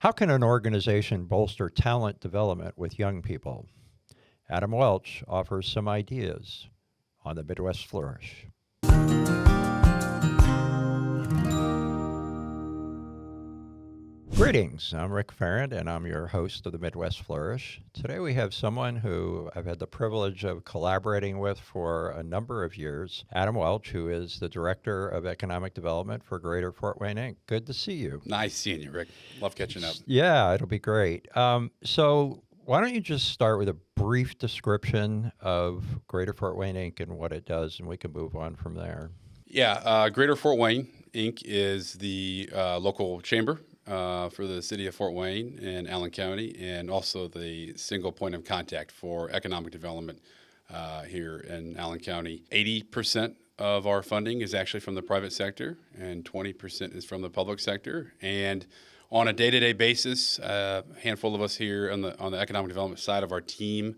How can an organization bolster talent development with young people? Adam Welch offers some ideas on the Midwest Flourish. Greetings, I'm Rick Farrant, and I'm your host of the Midwest Flourish. Today we have someone who I've had the privilege of collaborating with for a number of years, Adam Welch, who is the Director of Economic Development for Greater Fort Wayne, Inc. Good to see you. Nice seeing you, Rick. Love catching up. Yeah, it'll be great. So why don't you just start with a brief description of Greater Fort Wayne, Inc. and what it does, and we can move on from there. Yeah, Greater Fort Wayne, Inc. is the local chamber for the city of Fort Wayne and Allen County, and also the single point of contact for economic development here in Allen County. 80% of our funding is actually from the private sector, and 20% is from the public sector. And on a day-to-day basis, a handful of us here on the economic development side of our team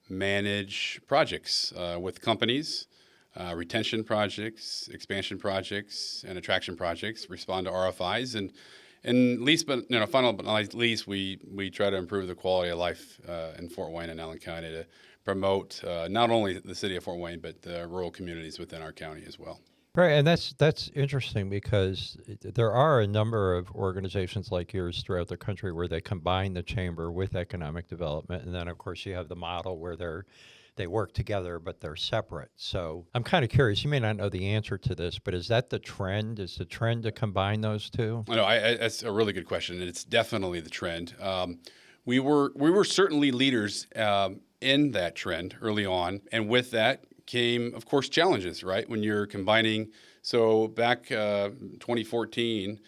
manage projects with companies, retention projects, expansion projects, and attraction projects, respond to RFIs, and least but final but not least, we try to improve the quality of life in Fort Wayne and Allen County to promote not only the city of Fort Wayne but the rural communities within our county as well. Right, and that's interesting because there are a number of organizations like yours throughout the country where they combine the chamber with economic development, and then of course you have the model where they work together, but they're separate. So I'm kind of curious. You may not know the answer to this, but is that the trend? Is the trend to combine those two? No, that's a really good question, and it's definitely the trend. We were certainly leaders in that trend early on, and with that came, of course, challenges. Right, when you're combining. So back 2014.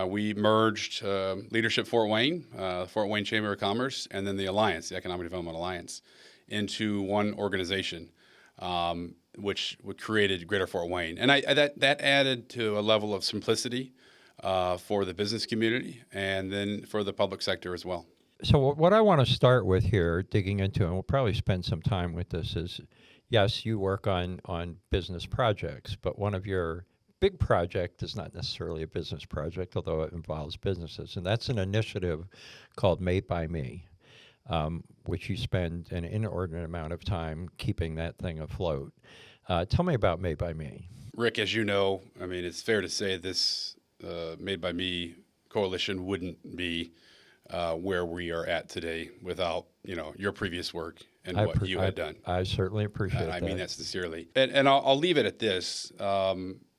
We merged Leadership Fort Wayne, Fort Wayne Chamber of Commerce, and then the Alliance, the Economic Development Alliance, into one organization, which created Greater Fort Wayne. And that added to a level of simplicity for the business community and then for the public sector as well. So what I want to start with here, digging into, and we'll probably spend some time with this, is yes, you work on business projects, but one of your big project is not necessarily a business project, although it involves businesses, and that's an initiative called Made by Me. Which you spend an inordinate amount of time keeping that thing afloat. Tell me about Made by Me. Rick, as you know, I mean, it's fair to say this Made by Me coalition wouldn't be where we are at today without, your previous work and what you had done. I certainly appreciate that. I mean that sincerely. And I'll leave it at this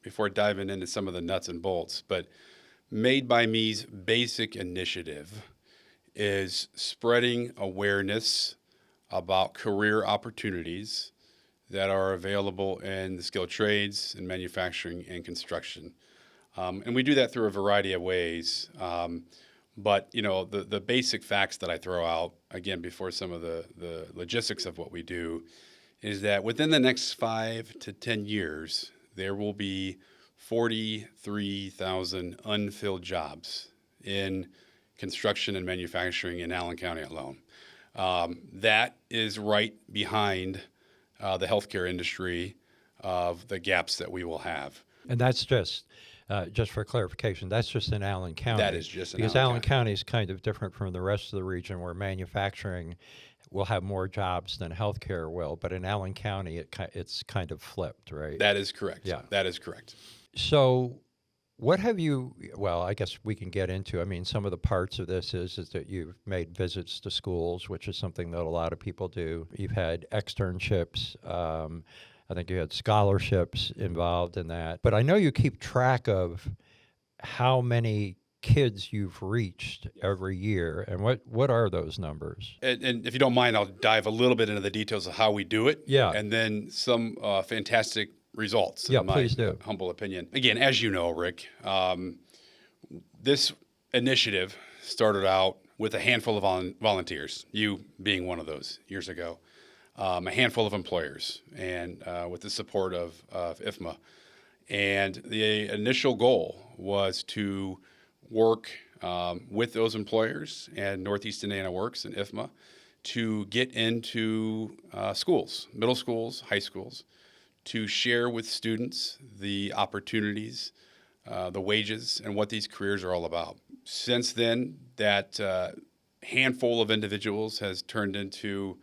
before diving into some of the nuts and bolts. But Made by Me's basic initiative is spreading awareness about career opportunities that are available in the skilled trades and manufacturing and construction. And we do that through a variety of ways. But, the basic facts that I throw out, again, before some of the logistics of what we do, is that within the next 5 to 10 years, there will be 43,000 unfilled jobs in construction and manufacturing in Allen County alone. That is right behind the healthcare industry of the gaps that we will have. And that's just for clarification, that's just in Allen County. That is just in because Allen County is kind of different from the rest of the region where manufacturing will have more jobs than healthcare will. But in Allen County, it's kind of flipped, right? That is correct. Yeah. That is correct. So what have you, well, I guess we can get into, some of the parts of this is that you've made visits to schools, which is something that a lot of people do. You've had externships. I think you had scholarships involved in that. But I know you keep track of how many kids you've reached every year. And what are those numbers? And if you don't mind, I'll dive a little bit into the details of how we do it. Yeah. And then some fantastic results, yeah, in my please do. humble opinion. Again, as you know, Rick, this initiative started out with a handful of volunteers, you being one of those years ago, a handful of employers, and with the support of IFMA. And the initial goal was to work with those employers and Northeast Indiana Works and IFMA to get into schools, middle schools, high schools, to share with students the opportunities, the wages, and what these careers are all about. since then, that handful of individuals has turned into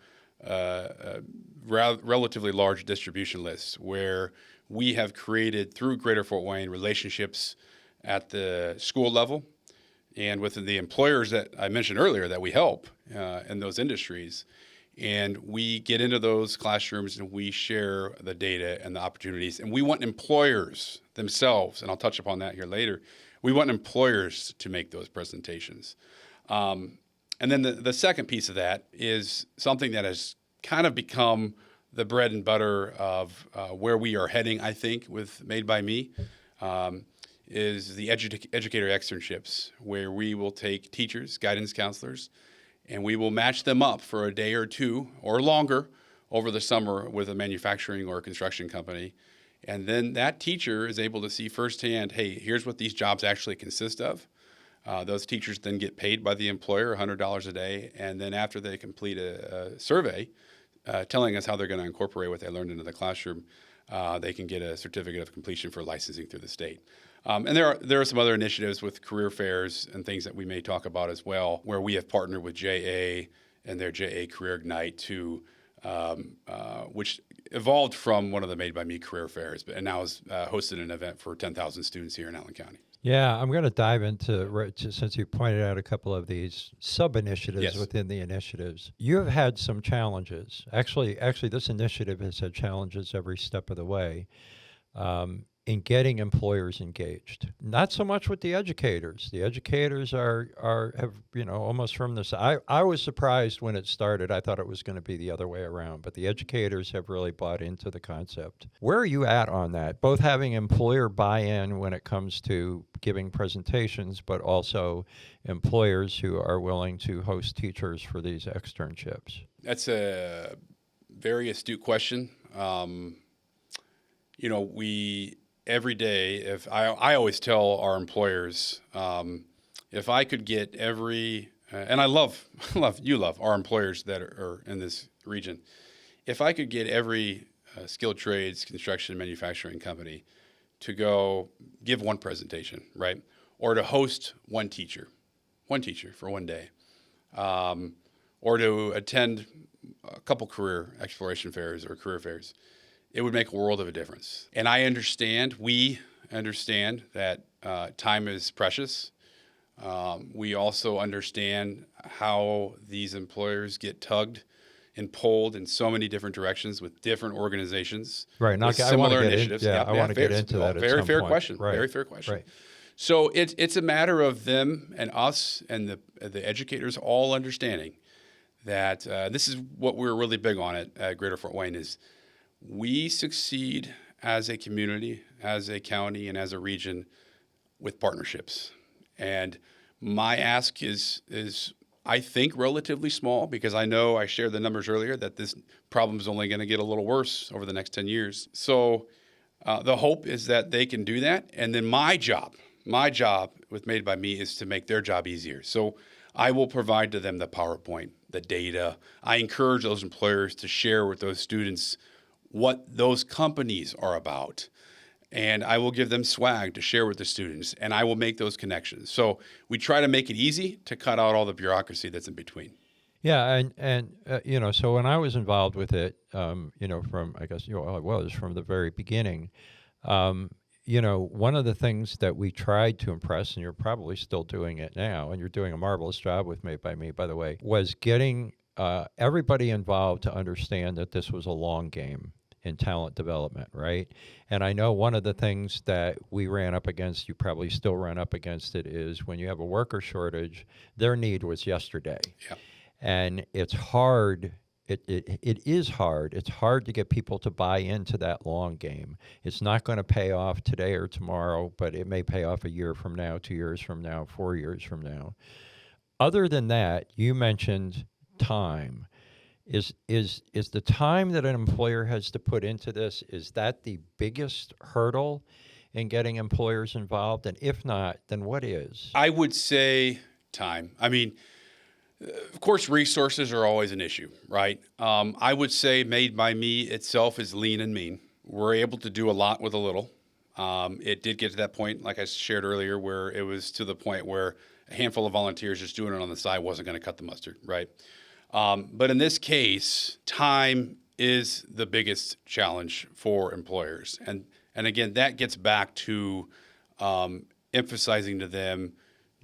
relatively large distribution lists where we have created, through Greater Fort Wayne, relationships at the school level and with the employers that I mentioned earlier that we help in those industries. And we get into those classrooms and we share the data and the opportunities. And we want employers themselves, and I'll touch upon that here later, we want employers to make those presentations. And then the second piece of that is something that has kind of become the bread and butter of where we are heading, I think, with Made by Me, is the educator externships, where we will take teachers, guidance counselors, and we will match them up for a day or two or longer over the summer with a manufacturing or construction company. And then that teacher is able to see firsthand, hey, here's what these jobs actually consist of. Those teachers then get paid by the employer $100 a day. And then after they complete a survey telling us how they're going to incorporate what they learned into the classroom, they can get a certificate of completion for licensing through the state. And there are some other initiatives with career fairs and things that we may talk about as well, where we have partnered with JA and their JA Career Ignite which evolved from one of the Made by Me career fairs, and now has hosted an event for 10,000 students here in Allen County. Yeah, I'm going to dive into, since you pointed out a couple of these sub-initiatives Yes. within the initiatives. You have had some challenges. Actually, this initiative has had challenges every step of the way in getting employers engaged. Not so much with the educators. The educators have almost from this. I was surprised when it started. I thought it was going to be the other way around, but the educators have really bought into the concept. Where are you at on that? Both having employer buy-in when it comes to giving presentations, but also employers who are willing to host teachers for these externships. That's a very astute question. We every day, if I always tell our employers, if I could get every, and I love our employers that are in this region, if I could get every skilled trades, construction, manufacturing company to go give one presentation, right, or to host one teacher for one day, or to attend a couple career exploration fairs or career fairs, it would make a world of a difference. And we understand that time is precious. We also understand how these employers get tugged and pulled in so many different directions with different organizations. Right. With similar initiatives. I want to get into that. Very fair point. question. Right. Very fair question. Right. So it's a matter of them and us and the educators all understanding that this is what we're really big on at Greater Fort Wayne is we succeed as a community, as a county, and as a region with partnerships. And my ask is I think, relatively small, because I know I shared the numbers earlier that this problem is only going to get a little worse over the next 10 years. So the hope is that they can do that. And then my job with Made by Me is to make their job easier. So I will provide to them the PowerPoint, the data. I encourage those employers to share with those students what those companies are about. And I will give them swag to share with the students, and I will make those connections. So we try to make it easy to cut out all the bureaucracy that's in between. Yeah, and so when I was involved with it, from I was from the very beginning. One of the things that we tried to impress, and you're probably still doing it now, and you're doing a marvelous job with Made by Me, by the way, was getting everybody involved to understand that this was a long game in talent development, right? And I know one of the things that we ran up against, you probably still run up against it, is when you have a worker shortage, their need was yesterday. Yeah. And it's hard. It is hard. It's hard to get people to buy into that long game. It's not going to pay off today or tomorrow, but it may pay off a year from now, 2 years from now, 4 years from now. Other than that, you mentioned time. Is the time that an employer has to put into this, is that the biggest hurdle in getting employers involved? And if not, then what is? I would say time. I mean, of course, resources are always an issue, right? I would say Made by Me itself is lean and mean. We're able to do a lot with a little. It did get to that point, like I shared earlier, where it was to the point where a handful of volunteers just doing it on the side wasn't going to cut the mustard, right? But in this case, time is the biggest challenge for employers. And again, that gets back to emphasizing to them,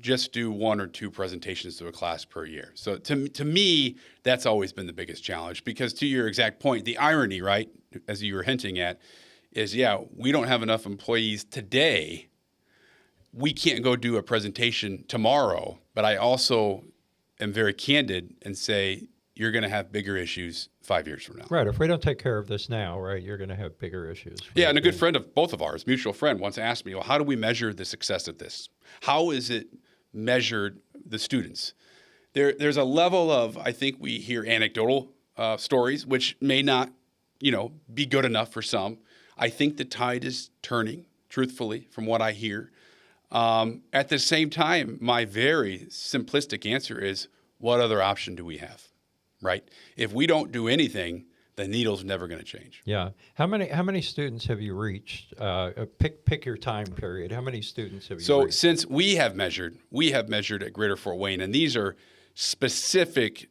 just do 1 or 2 presentations to a class per year. So to me, that's always been the biggest challenge, because to your exact point, the irony, right, as you were hinting at, is, we don't have enough employees today. We can't go do a presentation tomorrow, but I also am very candid and say, you're going to have bigger issues 5 years from now. Right. If we don't take care of this now, right, you're going to have bigger issues. Yeah, and a good friend of both of ours, mutual friend, once asked me, well, how do we measure the success of this? How is it measured, the students? There's a level of, I think we hear anecdotal stories, which may not, be good enough for some. I think the tide is turning, truthfully, from what I hear. At the same time, my very simplistic answer is, what other option do we have? Right? If we don't do anything, the needle's never going to change. Yeah. How many students have you reached? Pick your time period. How many students have you So reached? since we have measured at Greater Fort Wayne, and these are specific,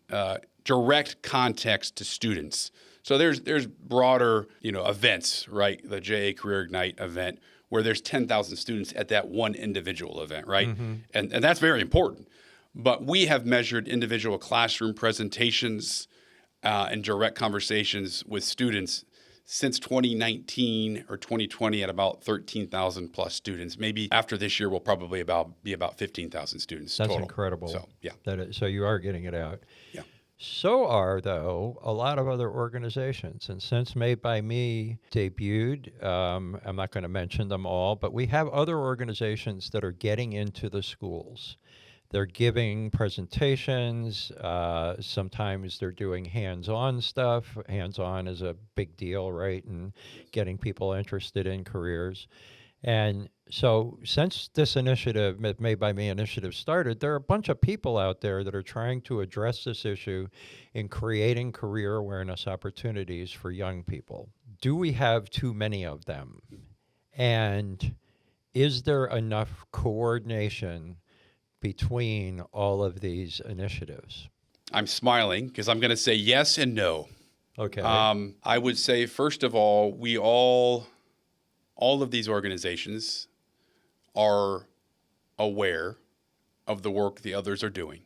direct context to students. So there's broader, events, right? The JA Career Ignite event, where there's 10,000 students at that one individual event, right? Mm-hmm. And that's very important. But we have measured individual classroom presentations and direct conversations with students since 2019 or 2020 at about 13,000 plus students. Maybe after this year, we'll probably be about 15,000 students That's total. incredible. So, yeah. So you are getting it out. Yeah. So are, though, a lot of other organizations. And since Made by Me debuted, I'm not going to mention them all, but we have other organizations that are getting into the schools. They're giving presentations. Sometimes they're doing hands-on stuff. Hands-on is a big deal, right? And getting people interested in careers. And so since this initiative, Made by Me initiative started, there are a bunch of people out there that are trying to address this issue in creating career awareness opportunities for young people. Do we have too many of them? And is there enough coordination between all of these initiatives? I'm smiling because I'm going to say yes and no. Okay. I would say, first of all, all of these organizations are aware of the work the others are doing.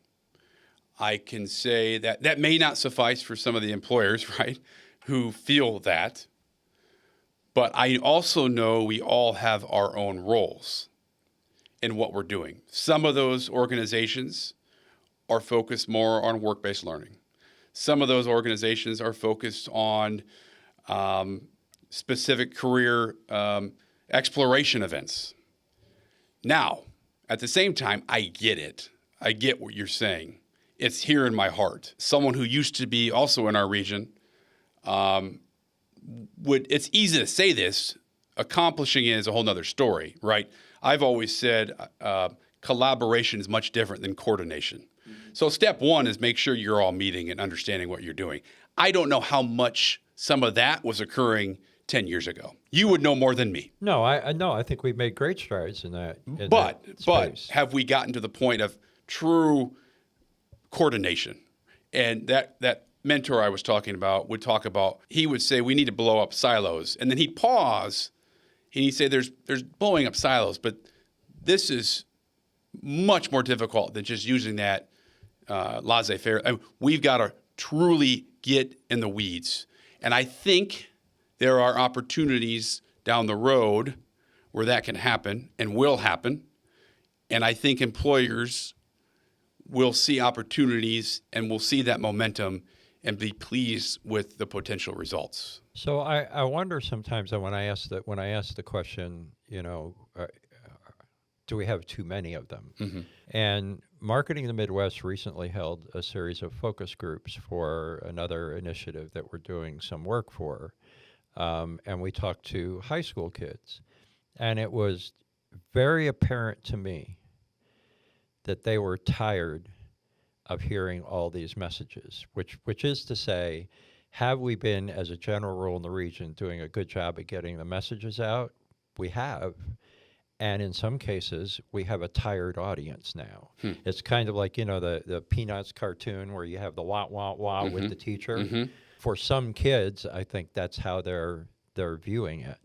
I can say that may not suffice for some of the employers, right, who feel that. But I also know we all have our own roles in what we're doing. Some of those organizations are focused more on work-based learning. Some of those organizations are focused on specific career exploration events. Now, at the same time, I get it. I get what you're saying. It's here in my heart. Someone who used to be also in our region, it's easy to say this, accomplishing it is a whole nother story, right? I've always said collaboration is much different than coordination. So step one is make sure you're all meeting and understanding what you're doing. I don't know how much some of that was occurring 10 years ago. You would know more than me. No, I think we've made great strides in that. But space. have we gotten to the point of true coordination? And that mentor I was talking about he would say we need to blow up silos. And then he'd pause and he'd say there's blowing up silos, but this is much more difficult than just using that laissez-faire. We've got to truly get in the weeds. And I think there are opportunities down the road where that can happen and will happen. And I think employers will see opportunities and will see that momentum and be pleased with the potential results. So I wonder sometimes that when I ask the question, do we have too many of them? Mm-hmm. And Marketing the Midwest recently held a series of focus groups for another initiative that we're doing some work for. And we talked to high school kids. And it was very apparent to me that they were tired of hearing all these messages, which is to say, have we been, as a general rule in the region, doing a good job at getting the messages out? We have. And in some cases, we have a tired audience now. It's kind of like, the Peanuts cartoon where you have the wah, wah, wah with the teacher. For some kids, I think that's how they're viewing it.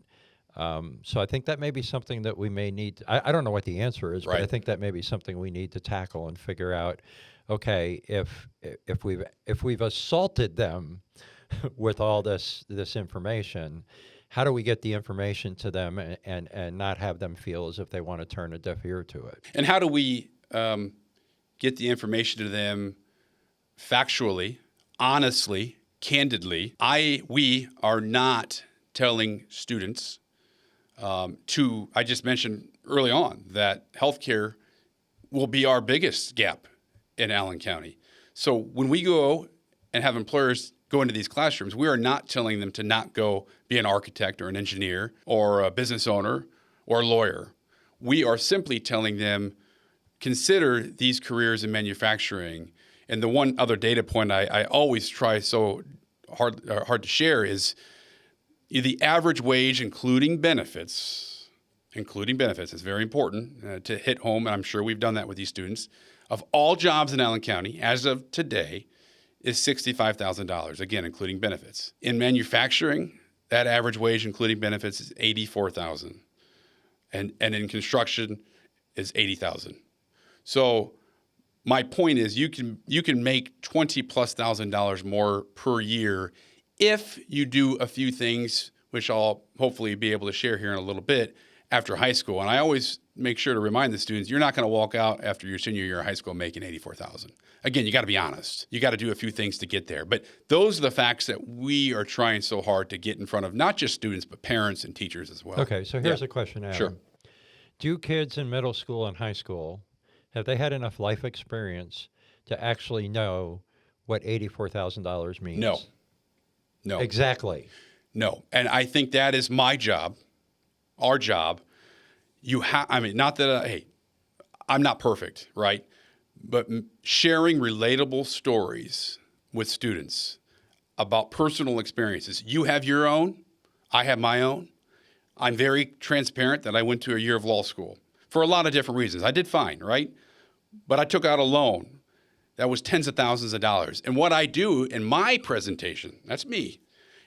So I think that may be something that we may need. I don't know what the answer is, but I think that may be something we need to tackle and figure out. Okay, if we've assaulted them with all this information, how do we get the information to them and not have them feel as if they want to turn a deaf ear to it? And how do we get the information to them factually, honestly, candidly? We are not telling students I just mentioned early on that healthcare will be our biggest gap in Allen County. So when we go and have employers go into these classrooms, we are not telling them to not go be an architect or an engineer or a business owner or a lawyer. We are simply telling them, consider these careers in manufacturing. And the one other data point I always try so hard to share is the average wage, including benefits, is very important to hit home, and I'm sure we've done that with these students, of all jobs in Allen County, as of today, is $65,000, again, including benefits. In manufacturing, that average wage, including benefits, is $84,000. And in construction is $80,000. So my point is you can make $20,000+ more per year if you do a few things, which I'll hopefully be able to share here in a little bit, after high school. And I always make sure to remind the students, you're not going to walk out after your senior year of high school making $84,000. Again, you got to be honest. You got to do a few things to get there. But those are the facts that we are trying so hard to get in front of not just students, but parents and teachers as well. Okay, so here's a question, Adam. Sure. Do kids in middle school and high school, have they had enough life experience to actually know what $84,000 means? No. Exactly. No. And I think that is my job, our job. Not that, I'm not perfect, right? But sharing relatable stories with students about personal experiences. You have your own. I have my own. I'm very transparent that I went to a year of law school for a lot of different reasons. I did fine, right? But I took out a loan that was tens of thousands of dollars. And what I do in my presentation, that's me,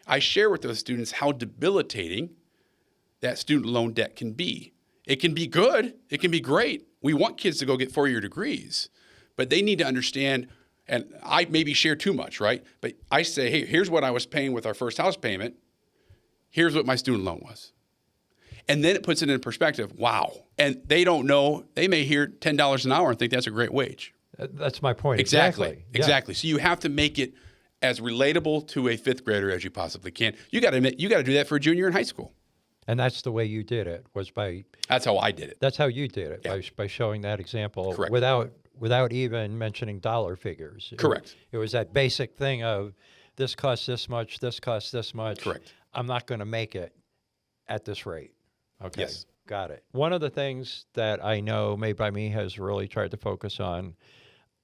I share with those students how debilitating that student loan debt can be. It can be good. It can be great. We want kids to go get 4-year degrees, but they need to understand, and I maybe share too much, right? But I say, hey, here's what I was paying with our first house payment. Here's what my student loan was. And then it puts it in perspective. Wow. And they don't know. They may hear $10 an hour and think that's a great wage. That's my point. Exactly. Yeah. So you have to make it as relatable to a fifth grader as you possibly can. You got to do that for a junior in high school. And that's the way you did it, was by... That's how I did it. That's how you did it, Yeah. by showing that example. Correct. Without even mentioning dollar figures. Correct. It was that basic thing of, this costs this much, this costs this much. Correct. I'm not going to make it at this rate. Okay. Yes. Got it. One of the things that I know Made by Me has really tried to focus on,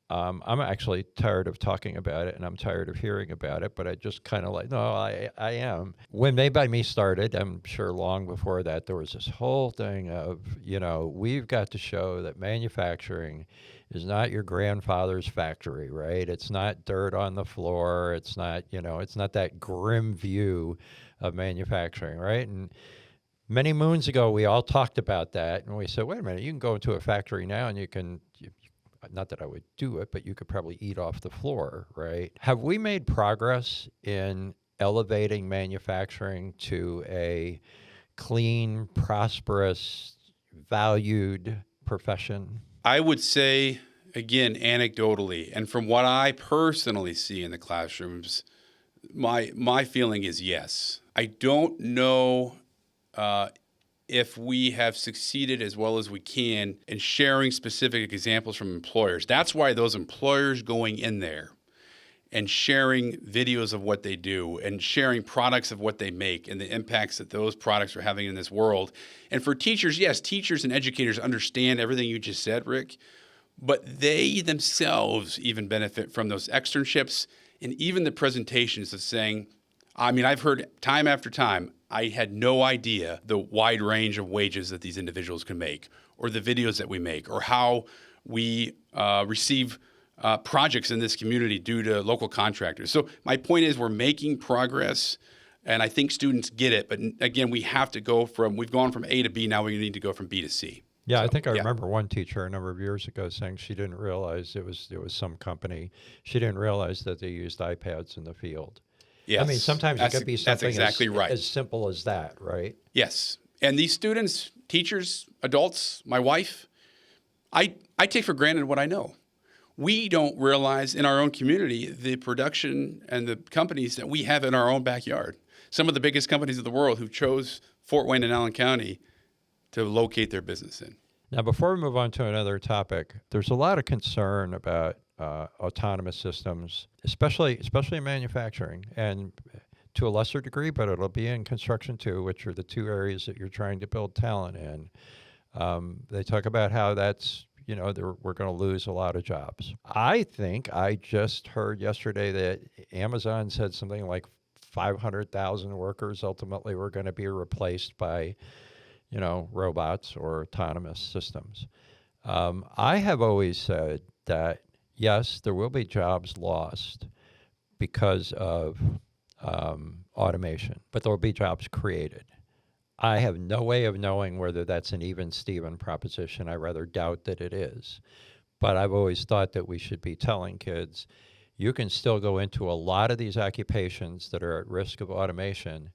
I'm actually tired of talking about it and I'm tired of hearing about it, but I just kind of I am. When Made by Me started, I'm sure long before that, there was this whole thing of, we've got to show that manufacturing is not your grandfather's factory, right? It's not dirt on the floor. It's not, it's not that grim view of manufacturing, right? And many moons ago, we all talked about that, and we said, wait a minute, you can go into a factory now and not that I would do it, but you could probably eat off the floor, right? Have we made progress in elevating manufacturing to a clean, prosperous, valued profession? I would say, again, anecdotally, and from what I personally see in the classrooms, my feeling is yes. I don't know if we have succeeded as well as we can in sharing specific examples from employers. That's why those employers going in there and sharing videos of what they do and sharing products of what they make and the impacts that those products are having in this world. And for teachers, yes, teachers and educators understand everything you just said, Rick, but they themselves even benefit from those externships and even the presentations of saying, I've heard time after time, I had no idea the wide range of wages that these individuals can make, or the videos that we make, or how we receive projects in this community due to local contractors. So my point is we're making progress, and I think students get it. But again, we've gone from A to B, now we need to go from B to C. Yeah, So, I think I remember one teacher a number of years ago saying she didn't realize it was some company. She didn't realize that they used iPads in the field. Yes. I mean, sometimes it could be something exactly right. as simple as that, right? Yes. And these students, teachers, adults, my wife, I take for granted what I know. We don't realize in our own community the production and the companies that we have in our own backyard. Some of the biggest companies of the world who chose Fort Wayne and Allen County to locate their business in. Now, before we move on to another topic, there's a lot of concern about autonomous systems, especially in manufacturing, and to a lesser degree, but it'll be in construction too, which are the two areas that you're trying to build talent in. They talk about how that's, we're going to lose a lot of jobs. I think I just heard yesterday that Amazon said something like 500,000 workers ultimately were going to be replaced by, robots or autonomous systems. I have always said that, yes, there will be jobs lost because of automation, but there will be jobs created. I have no way of knowing whether that's an even-Steven proposition. I rather doubt that it is. But I've always thought that we should be telling kids, you can still go into a lot of these occupations that are at risk of automation,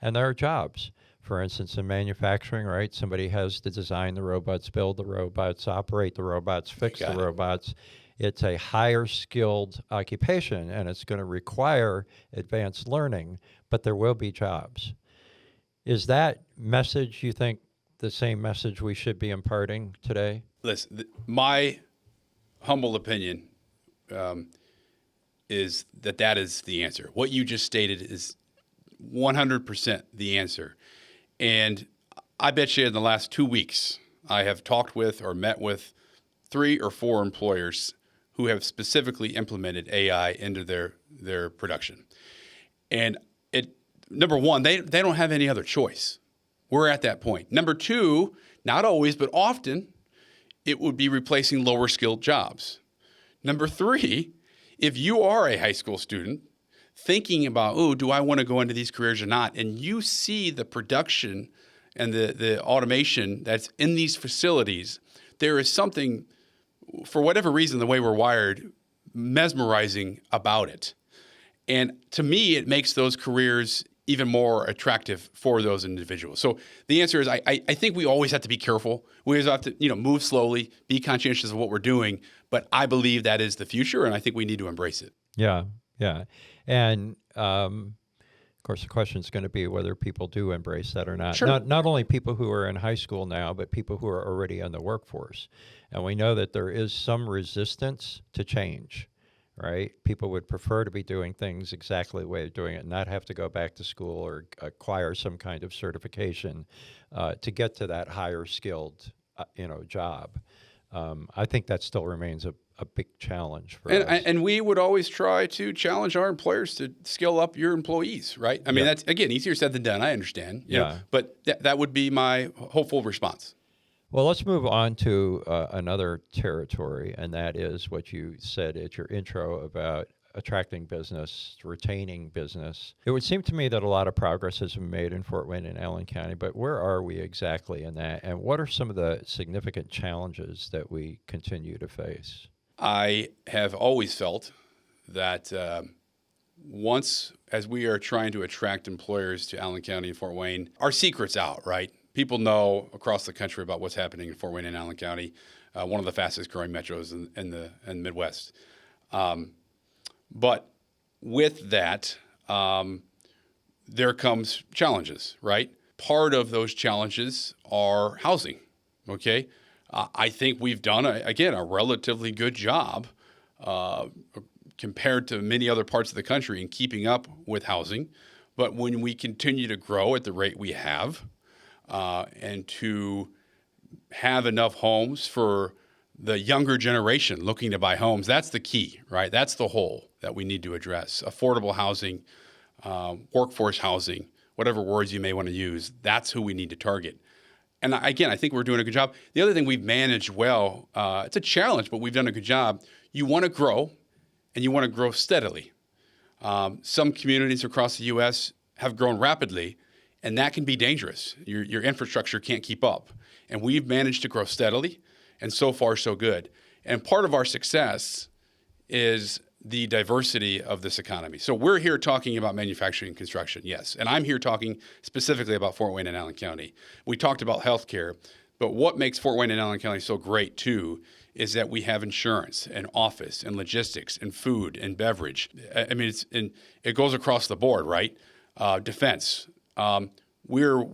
and there are jobs. For instance, in manufacturing, right? Somebody has to design the robots, build the robots, operate the robots, fix the robots. It's a higher skilled occupation, and it's going to require advanced learning, but there will be jobs. Is that message, you think, the same message we should be imparting today? Listen, my humble opinion is that is the answer. What you just stated is 100% the answer. And I bet you in the last 2 weeks, I have talked with or met with 3 or 4 employers who have specifically implemented AI into their production. And number one, they don't have any other choice. We're at that point. Number two, not always, but often, it would be replacing lower skilled jobs. Number three, if you are a high school student thinking about, do I want to go into these careers or not, and you see the production and the automation that's in these facilities, there is something, for whatever reason, the way we're wired, mesmerizing about it. And to me, it makes those careers even more attractive for those individuals. So the answer is, I think we always have to be careful. We always have to, move slowly, be conscientious of what we're doing. But I believe that is the future, and I think we need to embrace it. Yeah. And of course, the question is going to be whether people do embrace that or not. Sure. Not only people who are in high school now, but people who are already in the workforce. And we know that there is some resistance to change. Right? People would prefer to be doing things exactly the way they're doing it, and not have to go back to school or acquire some kind of certification to get to that higher skilled, job. I think that still remains a big challenge for us. And we would always try to challenge our employers to skill up your employees, right? I mean, that's, again, easier said than done. I understand. You know, but that would be my hopeful response. Well, let's move on to another territory, and that is what you said at your intro about attracting business, retaining business. It would seem to me that a lot of progress has been made in Fort Wayne and Allen County, but where are we exactly in that, and what are some of the significant challenges that we continue to face? I have always felt that once, as we are trying to attract employers to Allen County and Fort Wayne, our secret's out, right? People know across the country about what's happening in Fort Wayne and Allen County, one of the fastest growing metros in the Midwest. But with that, there comes challenges, right? Part of those challenges are housing, okay? I think we've done, a relatively good job compared to many other parts of the country in keeping up with housing. But when we continue to grow at the rate we have, and to have enough homes for the younger generation looking to buy homes, that's the key, right? That's the hole that we need to address. Affordable housing, workforce housing, whatever words you may want to use, that's who we need to target. And again, I think we're doing a good job. The other thing we've managed well, it's a challenge, but we've done a good job. You want to grow, and you want to grow steadily. Some communities across the U.S. have grown rapidly, and that can be dangerous. Your infrastructure can't keep up. And we've managed to grow steadily, and so far, so good. And part of our success is the diversity of this economy. So we're here talking about manufacturing and construction, yes. And I'm here talking specifically about Fort Wayne and Allen County. We talked about healthcare, but what makes Fort Wayne and Allen County so great too is that we have insurance and office and logistics and food and beverage. I mean, it goes across the board, right? Defense. We're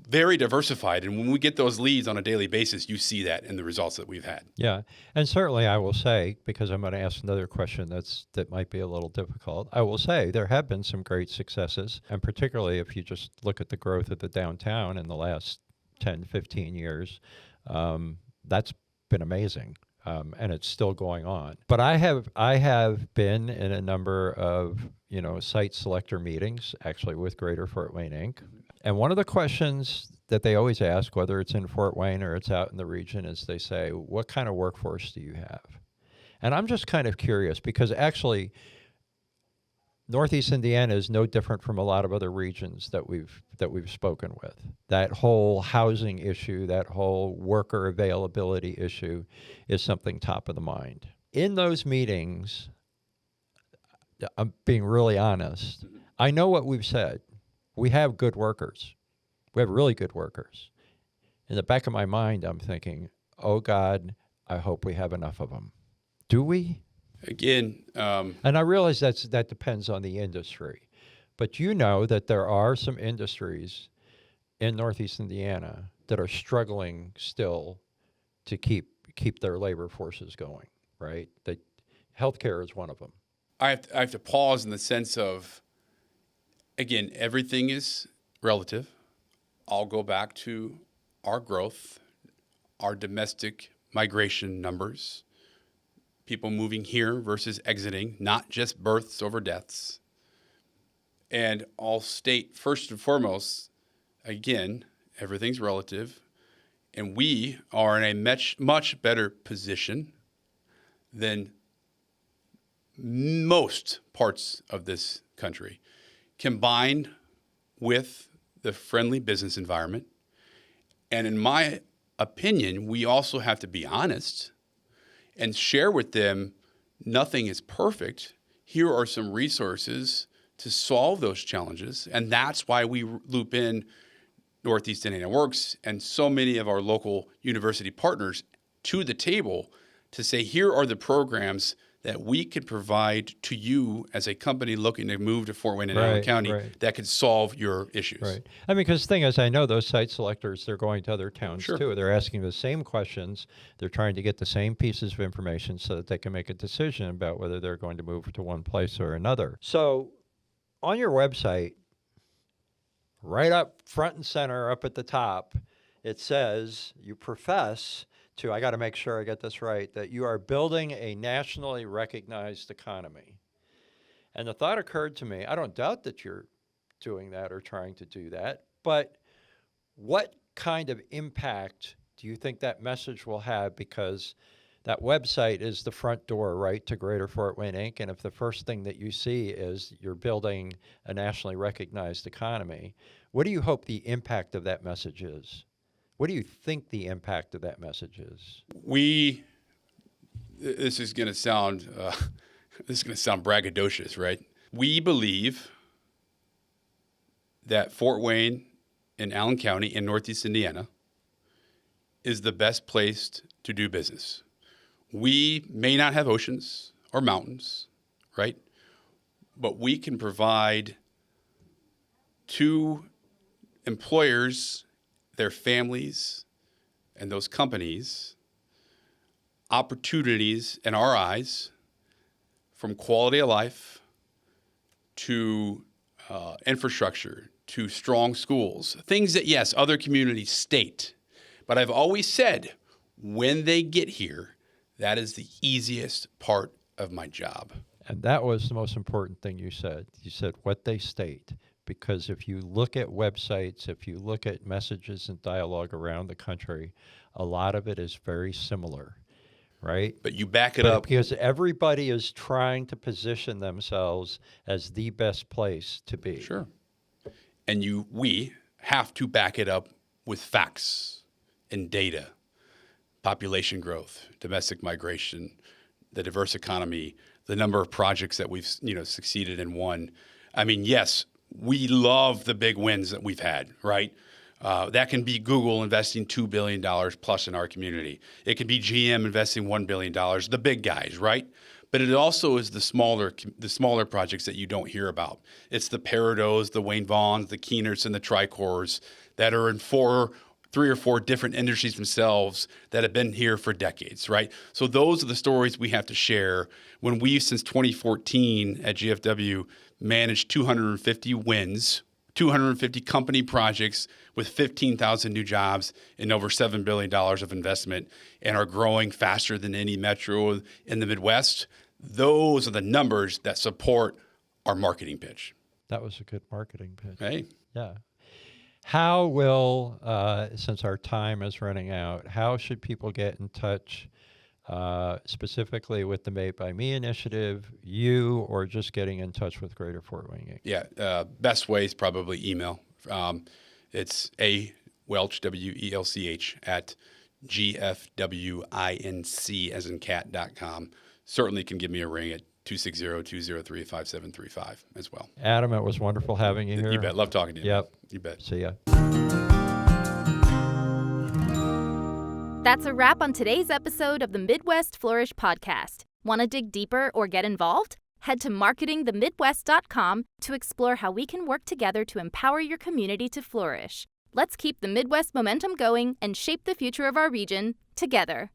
very diversified, and when we get those leads on a daily basis, you see that in the results that we've had. Yeah, and certainly I will say, because I'm going to ask another question that might be a little difficult, I will say there have been some great successes, and particularly if you just look at the growth of the downtown in the last 10, 15 years, that's been amazing, and it's still going on. But I have been in a number of site selector meetings, actually with Greater Fort Wayne Inc., and one of the questions that they always ask, whether it's in Fort Wayne or it's out in the region, is they say, what kind of workforce do you have? And I'm just kind of curious, because actually Northeast Indiana is no different from a lot of other regions that we've spoken with. That whole housing issue, that whole worker availability issue is something top of the mind. In those meetings, I'm being really honest, I know what we've said. We have good workers. We have really good workers. In the back of my mind, I'm thinking, oh God, I hope we have enough of them. Do we? Again, and I realize that depends on the industry, but you know that there are some industries in Northeast Indiana that are struggling still to keep their labor forces going, right? That healthcare is one of them. I have to pause in the sense of, again, everything is relative. I'll go back to our growth, our domestic migration numbers, people moving here versus exiting, not just births over deaths. And I'll state first and foremost, again, everything's relative, and we are in a much better position than most parts of this country, combined with the friendly business environment. And in my opinion, we also have to be honest and share with them nothing is perfect. Here are some resources to solve those challenges. And that's why we loop in Northeast Indiana Works and so many of our local university partners to the table to say, here are the programs that we could provide to you as a company looking to move to Fort Wayne and Allen County that could solve your issues. Right. I mean, because the thing is, I know those site selectors, they're going to other towns Sure. too. They're asking the same questions. They're trying to get the same pieces of information so that they can make a decision about whether they're going to move to one place or another. So on your website, right up front and center, up at the top, it says you profess to, I got to make sure I get this right, that you are building a nationally recognized economy. And the thought occurred to me, I don't doubt that you're doing that or trying to do that, but what kind of impact do you think that message will have? Because that website is the front door, right, to Greater Fort Wayne Inc. And if the first thing that you see is you're building a nationally recognized economy, what do you hope the impact of that message is? What do you think the impact of that message is? This is going to sound braggadocious, right? We believe that Fort Wayne and Allen County in Northeast Indiana is the best place to do business. We may not have oceans or mountains, right? But we can provide to employers, their families, and those companies opportunities in our eyes, from quality of life to infrastructure to strong schools, things that, yes, other communities state. But I've always said, when they get here, that is the easiest part of my job. And that was the most important thing you said. You said what they state, because if you look at websites, if you look at messages and dialogue around the country, a lot of it is very similar, right? But you back it But up. because everybody is trying to position themselves as the best place to be. Sure. And we have to back it up with facts and data, population growth, domestic migration, the diverse economy, the number of projects that we've succeeded in won. I mean, yes, we love the big wins that we've had, right? That can be Google investing $2 billion plus in our community. It can be GM investing $1 billion, the big guys, right? But it also is the smaller projects that you don't hear about. It's the Peridot's, the Wayne Vaughns, the Keeners, and the Tricors that are in 3 or 4 different industries themselves that have been here for decades, right? So those are the stories we have to share. When we've, since 2014 at GFW, managed 250 wins, 250 company projects with 15,000 new jobs and over $7 billion of investment, and are growing faster than any metro in the Midwest, those are the numbers that support our marketing pitch. That was a good marketing pitch. Hey. Yeah. How will, since our time is running out, how should people get in touch specifically with the Made by Me initiative, you, or just getting in touch with Greater Fort Wayne Inc.? Yeah, best way is probably email. It's Welch, WELCH, at GFWINC as in cat.com. Certainly can give me a ring at 260-203-5735 as well. Adam, it was wonderful having you here. You bet. Love talking to you. Yep. You bet. See ya. That's a wrap on today's episode of the Midwest Flourish podcast. Want to dig deeper or get involved? Head to marketingthemidwest.com to explore how we can work together to empower your community to flourish. Let's keep the Midwest momentum going and shape the future of our region together.